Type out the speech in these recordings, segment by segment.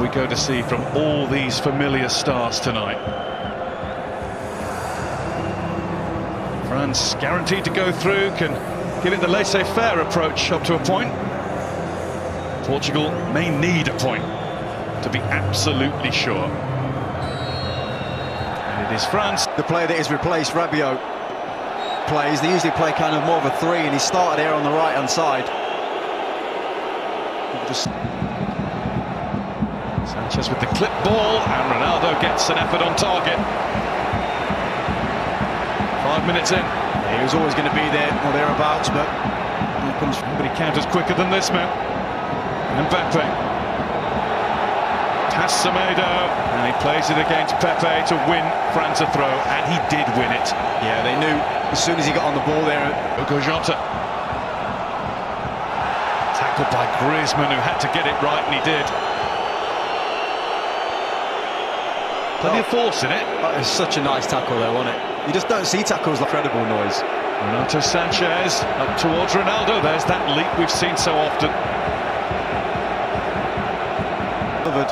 we go to see from all these familiar stars tonight. France guaranteed to go through, can give it the laissez-faire approach up to a point. Portugal may need a point to be absolutely sure. And it is France. The player that has replaced Rabiot plays. They usually play kind of more of a three, and he started here on the right-hand side. Sanchez with the clip ball, and Ronaldo gets an effort on target. 5 minutes in. He was always going to be there or thereabouts, but here comes. But he counters quicker than this man. Mbappe. Pass Semedo, and he plays it against Pepe to win France a throw, and he did win it. Yeah, they knew as soon as he got on the ball there. Hugo Jota. Tackled by Griezmann, who had to get it right, and he did. Plenty of force in it. That is such a nice tackle there, wasn't it? You just don't see tackles like credible noise. Renato Sanchez up towards Ronaldo. There's that leap we've seen so often. Covered.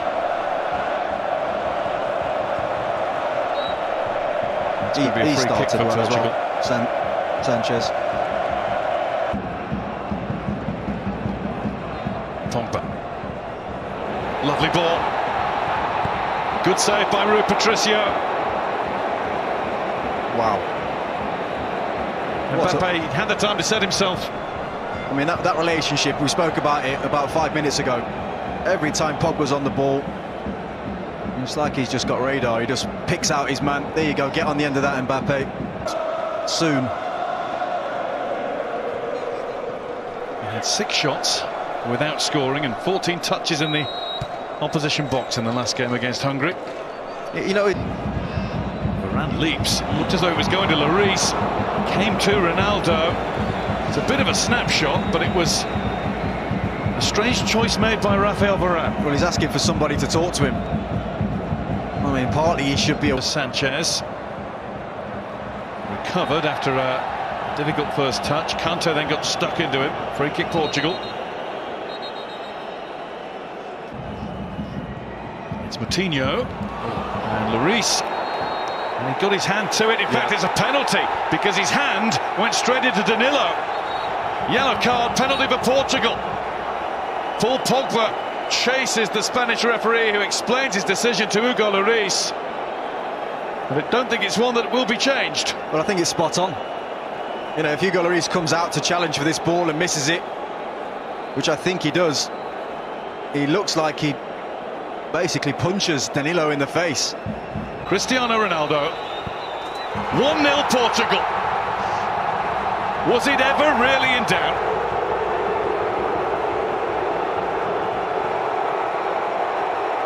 He started well as well. Sanchez. Pogba. Lovely ball. Good save by Rui Patricio. Wow. Mbappe had the time to set himself. I mean, that relationship, we spoke about it about 5 minutes ago. Every time Pogba's on the ball, it's like he's just got radar. He just picks out his man. There you go, get on the end of that, Mbappe. Soon. He had 6 shots without scoring and 14 touches in the opposition box in the last game against Hungary. You know, Varane leaps, looked as though it was going to Lloris, came to Ronaldo. It's a bit of a snapshot, but it was a strange choice made by Rafael Varane. Well, he's asking for somebody to talk to him. I mean, partly he should be. Sanchez recovered after a difficult first touch. Kante then got stuck into him. Free kick Portugal. It's Moutinho and Lloris, and he got his hand to it. In fact, it's a penalty because his hand went straight into Danilo. Yellow card, penalty for Portugal. Paul Pogba chases the Spanish referee, who explains his decision to Hugo Lloris. But I don't think it's one that will be changed. Well, I think it's spot on. You know, if Hugo Lloris comes out to challenge for this ball and misses it, which I think he does, he looks like he basically punches Danilo in the face. Cristiano Ronaldo. 1-0 Portugal. Was it ever really in doubt?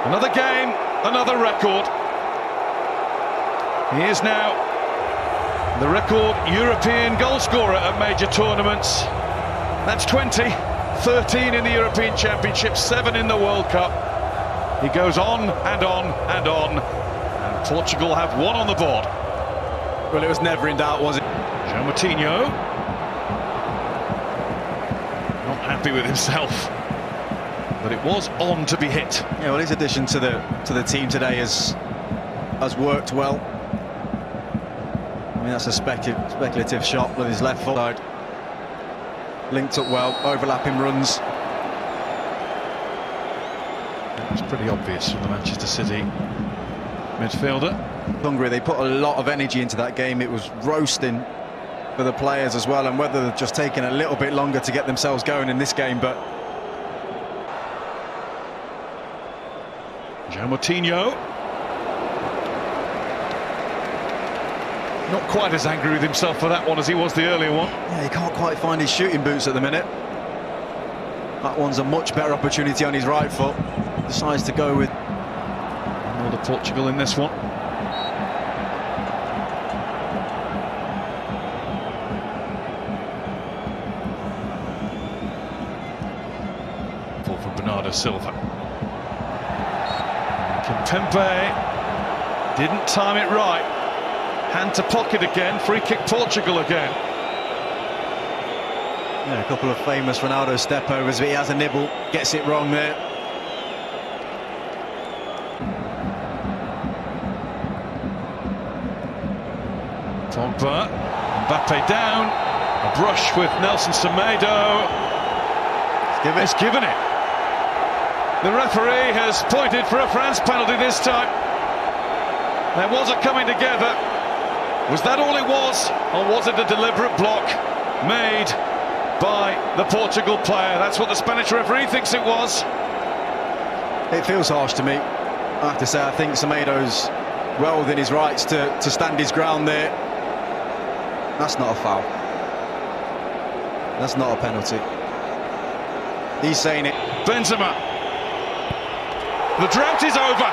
Another game, another record. He is now the record European goalscorer at major tournaments. That's 20, 13 in the European Championship, 7 in the World Cup. He goes on and on and on, and Portugal have 1 on the board. Well, it was never in doubt, was it? João Moutinho, not happy with himself, but it was on to be hit. Yeah, well, his addition to the team today has worked well. I mean, that's a speculative shot with his left foot side. Linked up well, overlapping runs. It's pretty obvious from the Manchester City midfielder. Hungary, they put a lot of energy into that game. It was roasting for the players as well, and whether they've just taken a little bit longer to get themselves going in this game, but... João Moutinho. Not quite as angry with himself for that one as he was the earlier one. Yeah, he can't quite find his shooting boots at the minute. That one's a much better opportunity on his right foot. Decides to go with Another Portugal in this one. Ball from Bernardo Silva. Kimpembe didn't time it right. Hand to pocket again. Free kick Portugal again. Yeah, a couple of famous Ronaldo step overs, but he has a nibble, gets it wrong there. Pogba. Mbappe down. A brush with Nelson Semedo. It's given it. The referee has pointed for a France penalty this time. There was a coming together. Was that all it was? Or was it a deliberate block made by the Portugal player? That's what the Spanish referee thinks it was. It feels harsh to me. I have to say, I think Semedo's well within his rights to stand his ground there. That's not a foul. That's not a penalty. He's saying it. Benzema. The drought is over.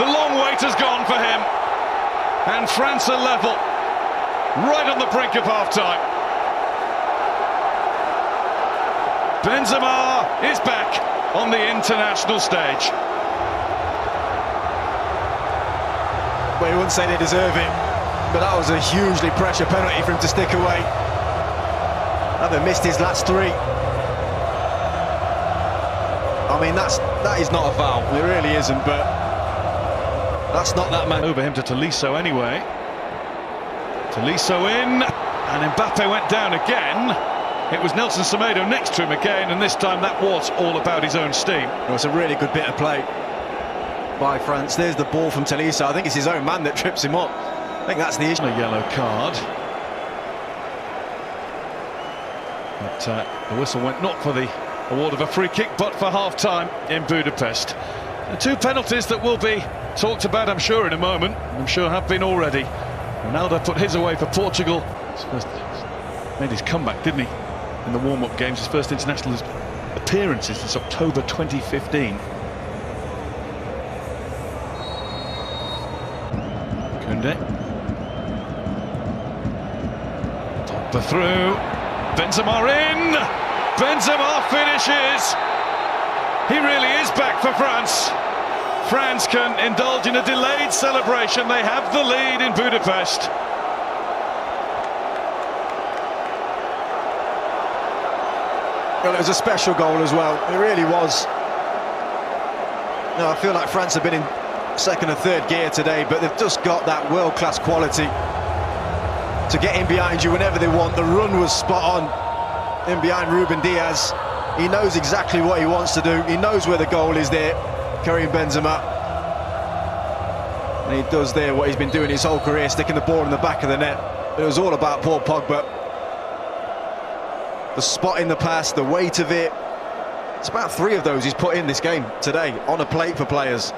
The long wait has gone for him. And France are level. Right on the brink of half-time. Benzema is back on the international stage. Well, you wouldn't say they deserve it, but that was a hugely pressure penalty for him to stick away. Having missed his last three. I mean, that is not a foul. It really isn't, but that's not that man. Over him to Tolisso anyway. Tolisso in, and Mbappe went down again. It was Nelson Semedo next to him again, and this time that was all about his own steam. Well, it's a really good bit of play by France. There's the ball from Tolisso. I think it's his own man that trips him up. I think that's the issue. A yellow card. But the whistle went not for the award of a free kick, but for half-time in Budapest. The two penalties that will be talked about, I'm sure, in a moment. I'm sure have been already. Ronaldo put his away for Portugal. Made his comeback, didn't he, in the warm-up games, his first international appearances since October 2015. Kunde. Pogba through. Benzema in. Benzema finishes. He really is back for France. France can indulge in a delayed celebration. They have the lead in Budapest. Well, it was a special goal as well. It really was. No, I feel like France have been in second and third gear today, but they've just got that world-class quality to get in behind you whenever they want. The run was spot on in behind Ruben Diaz. He knows exactly what he wants to do. He knows where the goal is there, Karim Benzema. And he does there what he's been doing his whole career, sticking the ball in the back of the net. It was all about Paul Pogba. The spot in the pass, the weight of it. It's about 3 of those he's put in this game today, on a plate for players.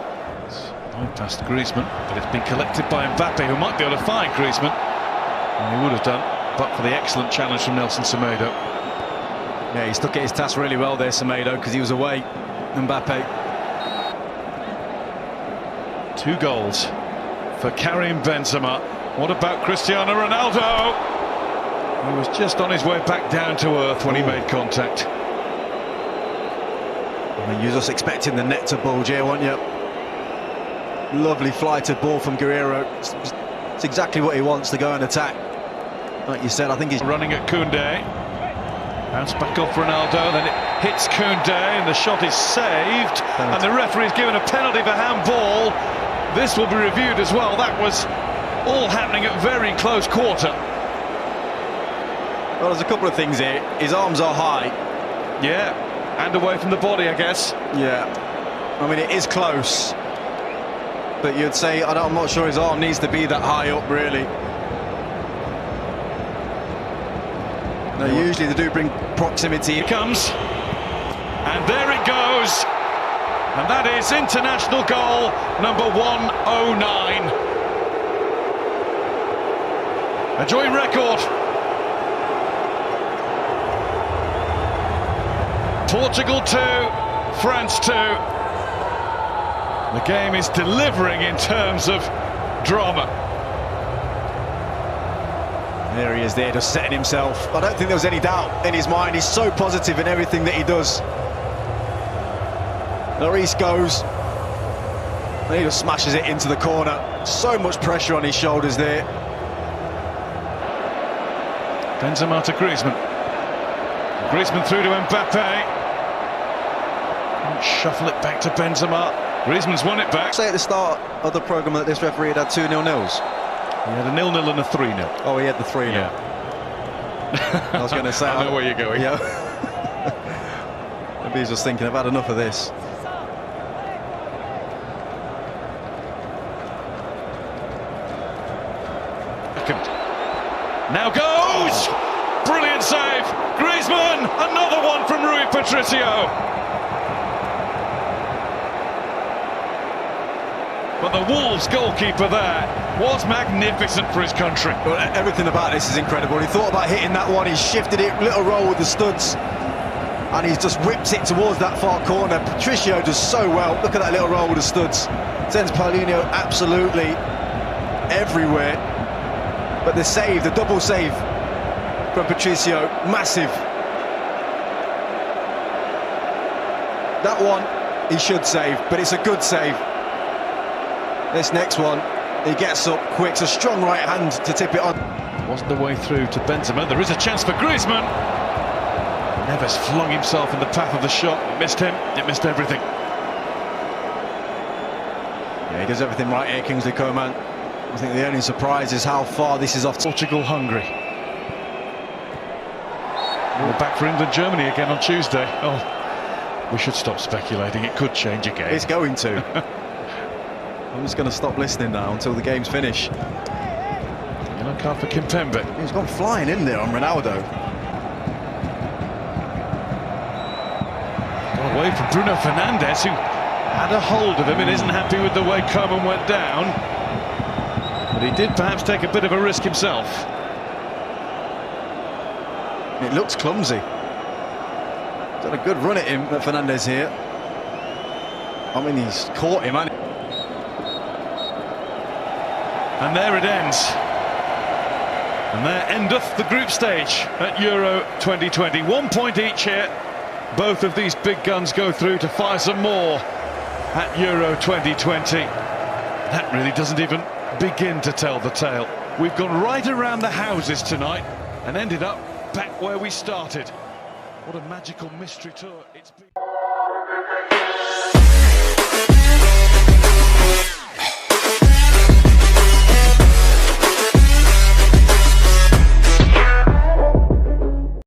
Going past Griezmann, but it's been collected by Mbappe, who might be able to find Griezmann. And he would have done, but for the excellent challenge from Nelson Semedo. Yeah, he stuck at his task really well there, Semedo, because he was away. Mbappe. 2 goals for Karim Benzema. What about Cristiano Ronaldo? He was just on his way back down to earth when he made contact. I mean, you're just expecting the net to bulge here, weren't you? Lovely flighted ball from Guerrero. It's exactly what he wants, to go and attack. Like you said, I think he's running at Kunde. Bounce back off Ronaldo, then it hits Kunde, and the shot is saved. And the referee's given a penalty for handball. This will be reviewed as well. That was all happening at very close quarter. Well, there's a couple of things here. His arms are high. Yeah, and away from the body, I guess. Yeah. I mean, it is close. But you'd say, I'm not sure his arm needs to be that high up, really. No, usually they do bring proximity. Here comes. And there it goes. And that is international goal number 109. A joint record. Portugal 2, France 2. The game is delivering in terms of drama. There he is there, just setting himself. I don't think there was any doubt in his mind. He's so positive in everything that he does. Lloris goes. And he just smashes it into the corner. So much pressure on his shoulders there. Benzema to Griezmann. Griezmann through to Mbappe. Shuffle it back to Benzema. Griezmann's won it back. Say at the start of the programme that this referee had 2 0-0s. He had a 0-0 and a 3-0. Oh, he had the 3-0. Yeah. I was going to say... I know where you're going. Yeah. Maybe he's just thinking, I've had enough of this. Now goes! Brilliant save! Griezmann! Another one from Rui Patricio! But the Wolves goalkeeper there was magnificent for his country. Well, everything about this is incredible. He thought about hitting that one, he shifted it, little roll with the studs, and he's just whipped it towards that far corner. Patricio does so well. Look at that little roll with the studs. Sends Paulinho absolutely everywhere. But the save, the double save from Patricio, massive. That one he should save, but it's a good save. This next one, he gets up quick. It's a strong right hand to tip it on. Wasn't the way through to Benzema. There is a chance for Griezmann. Neves flung himself in the path of the shot. It missed him. It missed everything. Yeah, he does everything right here, Kingsley Coman. I think the only surprise is how far this is off. Portugal-Hungary. We're back for England-Germany again on Tuesday. Oh, we should stop speculating. It could change again. It's going to. I'm just going to stop listening now until the game's finish. Yellow card for Kimpembe. He's gone flying in there on Ronaldo. Got away from Bruno Fernandes, who had a hold of him and isn't happy with the way Coman went down. But he did perhaps take a bit of a risk himself. It looks clumsy. He's done a good run at him, at Fernandes here. I mean, he's caught him, hasn't he? And there it ends. And there endeth the group stage at Euro 2020. 1 point each here. Both of these big guns go through to fire some more at Euro 2020. That really doesn't even begin to tell the tale. We've gone right around the houses tonight and ended up back where we started. What a magical mystery tour it's been.